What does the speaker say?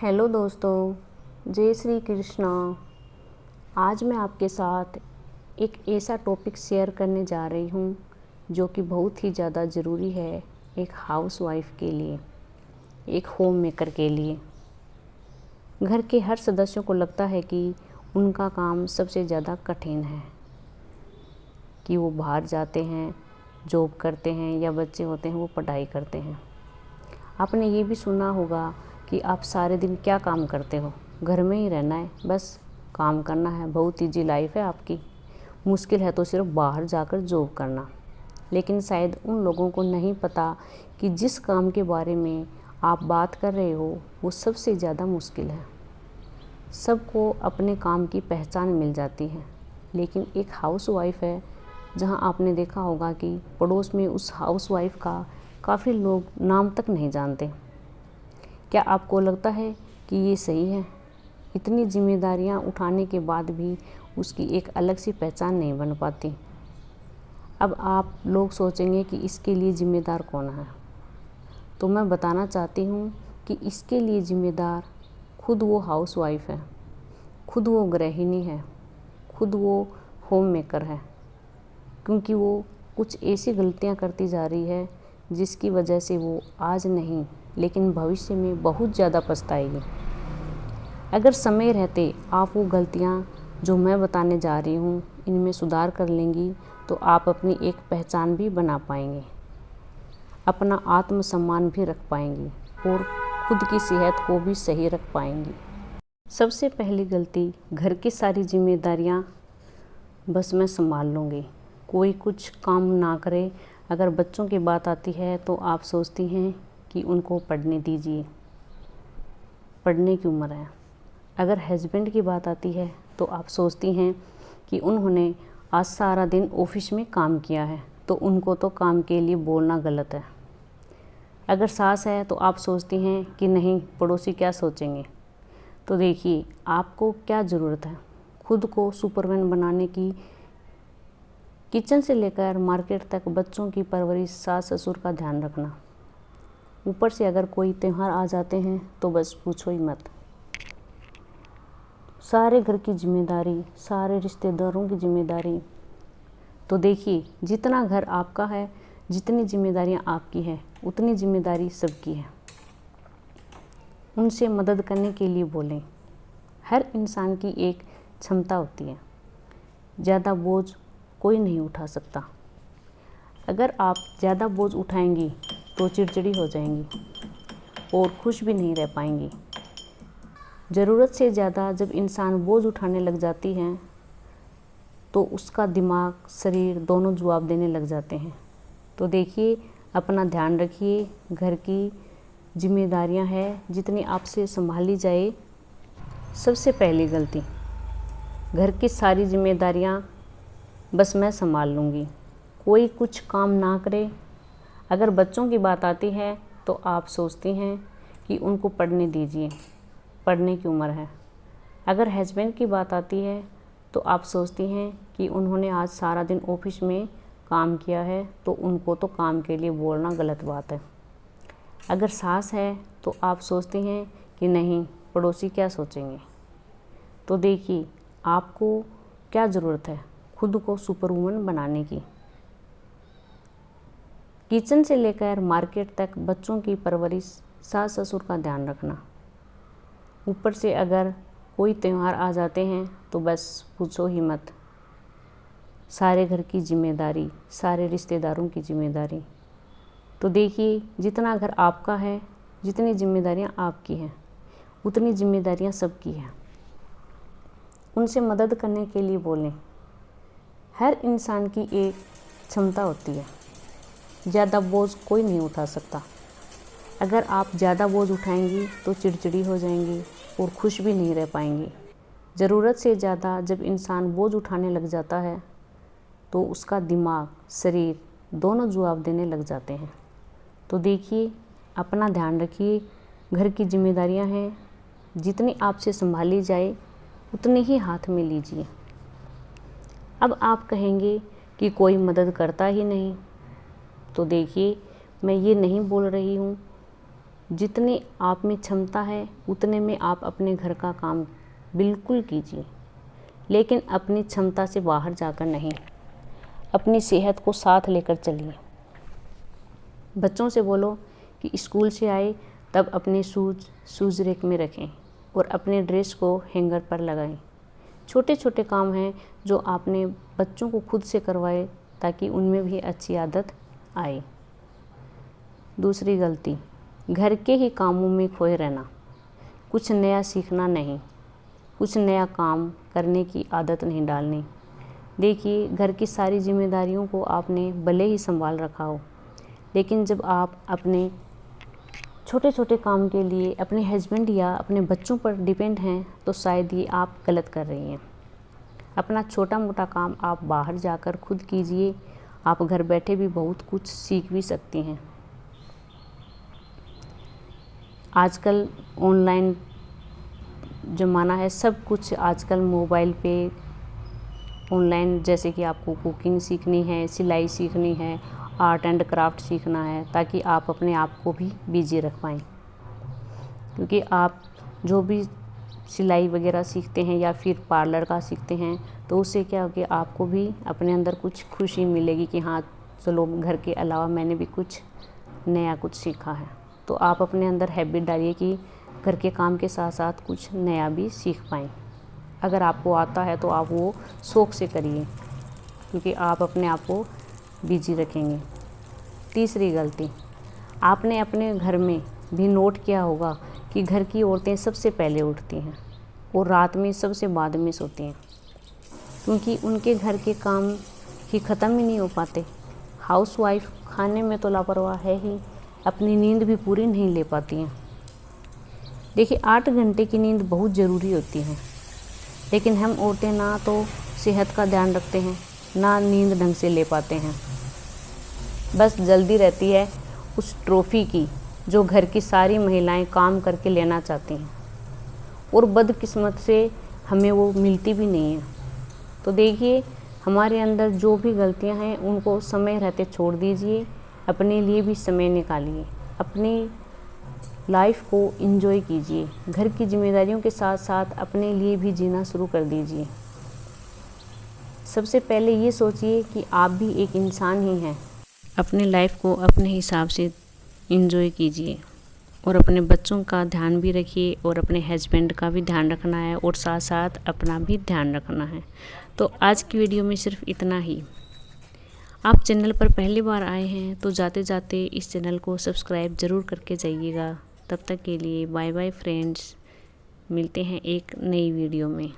Hello दोस्तों, जय श्री कृष्णा। आज मैं आपके साथ एक ऐसा टॉपिक शेयर करने जा रही हूँ जो कि बहुत ही ज़्यादा ज़रूरी है एक हाउसवाइफ के लिए, एक होम मेकर के लिए। घर के हर सदस्यों को लगता है कि उनका काम सबसे ज़्यादा कठिन है, कि वो बाहर जाते हैं, जॉब करते हैं या बच्चे होते हैं वो पढ़ाई करते हैं। आपने ये भी सुना होगा कि आप सारे दिन क्या काम करते हो, घर में ही रहना है, बस काम करना है, बहुत ईजी लाइफ है आपकी, मुश्किल है तो सिर्फ बाहर जाकर जॉब करना। लेकिन शायद उन लोगों को नहीं पता कि जिस काम के बारे में आप बात कर रहे हो वो सबसे ज़्यादा मुश्किल है। सबको अपने काम की पहचान मिल जाती है, लेकिन एक हाउसवाइफ है जहां आपने देखा होगा कि पड़ोस में उस हाउसवाइफ का काफ़ी लोग नाम तक नहीं जानते। क्या आपको लगता है कि ये सही है? इतनी जिम्मेदारियां उठाने के बाद भी उसकी एक अलग सी पहचान नहीं बन पाती। अब आप लोग सोचेंगे कि इसके लिए ज़िम्मेदार कौन है, तो मैं बताना चाहती हूँ कि इसके लिए ज़िम्मेदार खुद वो हाउसवाइफ है, खुद वो गृहिणी है, खुद वो होम मेकर है। क्योंकि वो कुछ ऐसी गलतियाँ करती जा रही है जिसकी वजह से वो आज नहीं लेकिन भविष्य में बहुत ज़्यादा पछताएगी। अगर समय रहते आप वो गलतियाँ जो मैं बताने जा रही हूँ इनमें सुधार कर लेंगी तो आप अपनी एक पहचान भी बना पाएंगे, अपना आत्मसम्मान भी रख पाएंगी और खुद की सेहत को भी सही रख पाएंगी। सबसे पहली गलती, घर की सारी जिम्मेदारियाँ बस मैं संभाल लूँगी, कोई कुछ काम ना करे। अगर बच्चों की बात आती है तो आप सोचती हैं कि उनको पढ़ने दीजिए, पढ़ने की उम्र है। अगर हस्बैंड की बात आती है तो आप सोचती हैं कि उन्होंने आज सारा दिन ऑफिस में काम किया है तो उनको तो काम के लिए बोलना गलत है। अगर सास है तो आप सोचती हैं कि नहीं, पड़ोसी क्या सोचेंगे। तो देखिए, आपको क्या ज़रूरत है खुद को सुपरमैन बनाने की। किचन से लेकर मार्केट तक बच्चों की परवरिश, सास ससुर का ध्यान रखना। ऊपर से अगर कोई त्यौहार आ जाते हैं तो बस पूछो ही मत। सारे घर की जिम्मेदारी, सारे रिश्तेदारों की जिम्मेदारी। तो देखिए, जितना घर आपका है, जितनी जिम्मेदारियां आपकी हैं, उतनी जिम्मेदारी सबकी है। उनसे मदद करने के लिए बोलें। हर इंसान की एक क्षमता होती है, ज़्यादा बोझ कोई नहीं उठा सकता। अगर आप ज़्यादा बोझ उठाएंगी तो चिड़चिड़ी हो जाएंगी और खुश भी नहीं रह पाएंगी। ज़रूरत से ज़्यादा जब इंसान बोझ उठाने लग जाती हैं तो उसका दिमाग, शरीर दोनों जवाब देने लग जाते हैं। तो देखिए, अपना ध्यान रखिए। घर की जिम्मेदारियां हैं, जितनी आपसे संभाली जाए। सबसे पहली गलती, घर की सारी जिम्मेदारियां बस मैं संभाल लूँगी, कोई कुछ काम ना करे। अगर बच्चों की बात आती है तो आप सोचती हैं कि उनको पढ़ने दीजिए, पढ़ने की उम्र है। अगर हस्बैंड की बात आती है तो आप सोचती हैं कि उन्होंने आज सारा दिन ऑफिस में काम किया है तो उनको तो काम के लिए बोलना गलत बात है। अगर सास है तो आप सोचती हैं कि नहीं, पड़ोसी क्या सोचेंगे। तो देखिए, आपको क्या ज़रूरत है खुद को सुपरवुमन बनाने की। किचन से लेकर मार्केट तक बच्चों की परवरिश, सास ससुर का ध्यान रखना। ऊपर से अगर कोई त्यौहार आ जाते हैं तो बस पूछो ही मत। सारे घर की जिम्मेदारी, सारे रिश्तेदारों की जिम्मेदारी। तो देखिए, जितना घर आपका है, जितनी जिम्मेदारियां आपकी हैं, उतनी जिम्मेदारियां सबकी हैं। उनसे मदद करने के लिए बोलें। हर इंसान की एक क्षमता होती है, ज़्यादा बोझ कोई नहीं उठा सकता। अगर आप ज़्यादा बोझ उठाएंगी तो चिड़चिड़ी हो जाएंगी और खुश भी नहीं रह पाएंगी। ज़रूरत से ज़्यादा जब इंसान बोझ उठाने लग जाता है तो उसका दिमाग, शरीर दोनों जवाब देने लग जाते हैं। तो देखिए, अपना ध्यान रखिए। घर की जिम्मेदारियां हैं, जितनी आपसे संभाली जाए उतनी ही हाथ में लीजिए। अब आप कहेंगे कि कोई मदद करता ही नहीं। तो देखिए, मैं ये नहीं बोल रही हूँ, जितनी आप में क्षमता है उतने में आप अपने घर का काम बिल्कुल कीजिए, लेकिन अपनी क्षमता से बाहर जाकर नहीं। अपनी सेहत को साथ लेकर चलिए। बच्चों से बोलो कि स्कूल से आए तब अपने शूज़ रैक में रखें और अपने ड्रेस को हैंगर पर लगाएं। छोटे छोटे काम हैं जो आपने बच्चों को खुद से करवाए ताकि उनमें भी अच्छी आदत आए। दूसरी गलती, घर के ही कामों में खोए रहना, कुछ नया सीखना नहीं, कुछ नया काम करने की आदत नहीं डालनी। देखिए, घर की सारी जिम्मेदारियों को आपने भले ही संभाल रखा हो, लेकिन जब आप अपने छोटे छोटे काम के लिए अपने हस्बैंड या अपने बच्चों पर डिपेंड हैं तो शायद ये आप गलत कर रही हैं। अपना छोटा मोटा काम आप बाहर जाकर खुद कीजिए। आप घर बैठे भी बहुत कुछ सीख भी सकती हैं। आजकल ऑनलाइन ज़माना है, सब कुछ आजकल मोबाइल पे ऑनलाइन, जैसे कि आपको कुकिंग सीखनी है, सिलाई सीखनी है, आर्ट एंड क्राफ्ट सीखना है, ताकि आप अपने आप को भी बिजी रख पाएँ। क्योंकि आप जो भी सिलाई वगैरह सीखते हैं या फिर पार्लर का सीखते हैं तो उससे क्या हो कि आपको भी अपने अंदर कुछ खुशी मिलेगी कि हाँ चलो, घर के अलावा मैंने भी कुछ नया कुछ सीखा है। तो आप अपने अंदर हैबिट डालिए कि घर के काम के साथ साथ कुछ नया भी सीख पाएँ। अगर आपको आता है तो आप वो शौक़ से करिए, क्योंकि आप अपने आप को बिजी रखेंगे। तीसरी गलती, आपने अपने घर में भी नोट किया होगा कि घर की औरतें सबसे पहले उठती हैं और रात में सबसे बाद में सोती हैं, क्योंकि उनके घर के काम ही ख़त्म ही नहीं हो पाते। हाउसवाइफ खाने में तो लापरवाह है ही, अपनी नींद भी पूरी नहीं ले पाती हैं। देखिए, 8 घंटे की नींद बहुत ज़रूरी होती है, लेकिन हम औरतें ना तो सेहत का ध्यान रखते हैं, ना नींद ढंग से ले पाते हैं। बस जल्दी रहती है उस ट्रॉफ़ी की जो घर की सारी महिलाएं काम करके लेना चाहती हैं, और बदकिस्मत से हमें वो मिलती भी नहीं है। तो देखिए, हमारे अंदर जो भी गलतियां हैं उनको समय रहते छोड़ दीजिए, अपने लिए भी समय निकालिए, अपनी लाइफ को एंजॉय कीजिए। घर की जिम्मेदारियों के साथ साथ अपने लिए भी जीना शुरू कर दीजिए। सबसे पहले ये सोचिए कि आप भी एक इंसान ही हैं। अपनी लाइफ को अपने हिसाब से एंजॉय कीजिए और अपने बच्चों का ध्यान भी रखिए और अपने हस्बैंड का भी ध्यान रखना है और साथ साथ अपना भी ध्यान रखना है। तो आज की वीडियो में सिर्फ इतना ही। आप चैनल पर पहली बार आए हैं तो जाते जाते इस चैनल को सब्सक्राइब ज़रूर करके जाइएगा। तब तक के लिए बाय बाय फ्रेंड्स, मिलते हैं एक नई वीडियो में।